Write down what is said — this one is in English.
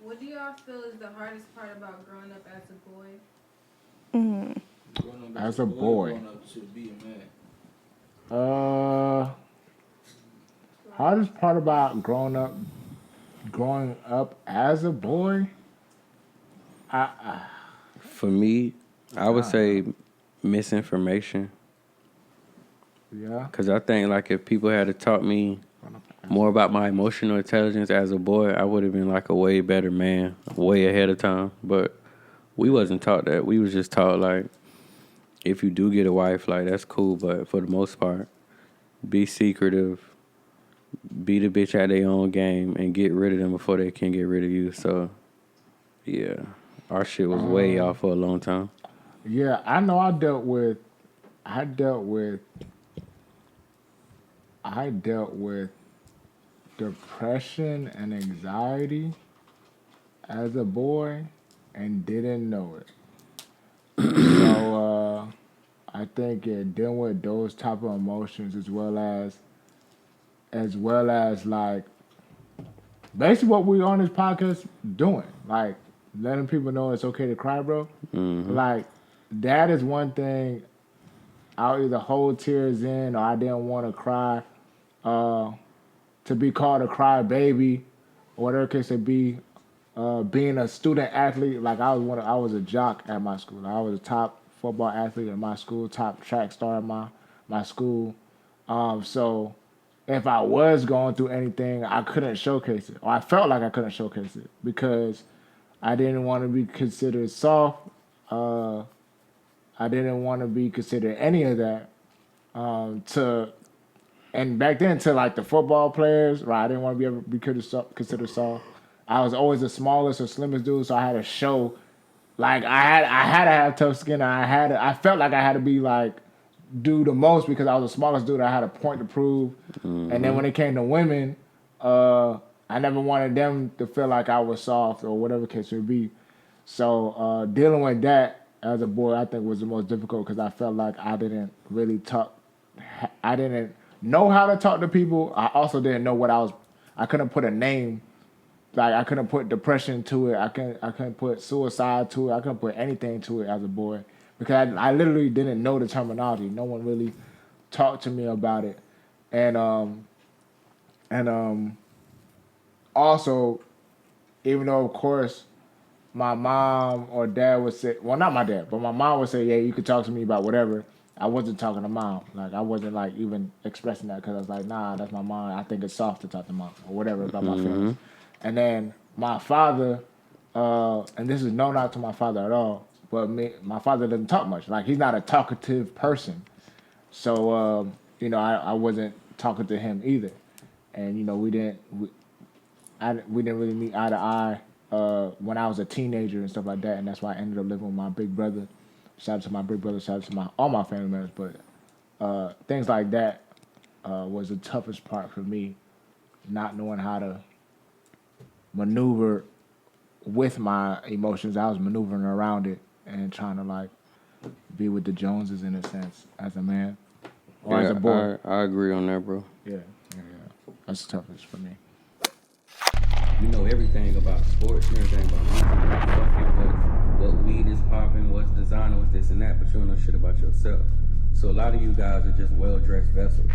What do y'all feel is the hardest part about growing up as a boy? Growing up as a boy. Growing up to be a man. Hardest part about growing up as a boy. For me, I would say misinformation. Yeah. Because I think, like, if people had taught me more about my emotional intelligence as a boy, I would have been, like, a way better man, way ahead of time. But we wasn't taught that. We was just taught, like, if you do get a wife, like, that's cool. But for the most part, be secretive, be the bitch at their own game, and get rid of them before they can get rid of you. So, yeah, our shit was way off for a long time. Yeah, I know I dealt with depression and anxiety as a boy and didn't know it. So I think dealing with those type of emotions as well as like basically what we on this podcast doing, like letting people know it's okay to cry, bro. Mm-hmm. Like that is one thing. I'll either hold tears in or I didn't want to cry. To be called a cry baby, or whatever case it be, being a student athlete, like I was a jock at my school. I was a top football athlete at my school, top track star at my school. So if I was going through anything, I couldn't showcase it, or I felt like I couldn't showcase it because I didn't want to be considered soft. I didn't want to be considered any of that. And back then, to like the football players, right? I didn't want to be considered soft. I was always the smallest or slimmest dude, so I had to show, like I had to have tough skin. I felt like I had to be like do the most because I was the smallest dude. I had a point to prove. Mm-hmm. And then when it came to women, I never wanted them to feel like I was soft or whatever case would be. So dealing with that as a boy, I think was the most difficult because I felt like I didn't really talk. I didn't know how to talk to people. I also didn't know I couldn't put a name. Like I couldn't put depression to it. I couldn't put suicide to it. I couldn't put anything to it as a boy because I literally didn't know the terminology. No one really talked to me about it. And also, even though of course my mom or dad would say, well, not my dad, but my mom would say, yeah, you could talk to me about whatever. I wasn't talking to mom. Like, I wasn't, like, even expressing that because I was like, nah, that's my mom. I think it's soft to talk to mom or whatever about my feelings. And then my father, and this is no knock to my father at all, but my father doesn't talk much. Like, he's not a talkative person. So, I wasn't talking to him either. And, we didn't really meet eye to eye when I was a teenager and stuff like that. And that's why I ended up living with my big brother. Shout out to my big brother, shout out to all my family members. But things like that was the toughest part for me, not knowing how to maneuver with my emotions. I was maneuvering around it and trying to, like, be with the Joneses in a sense as a man or as a boy. I agree on that, bro. Yeah. That's the toughest for me. You know everything about sports, everything about fucking what weed is popping, what's designer, what's this and that, but you don't know shit about yourself. So a lot of you guys are just well-dressed vessels.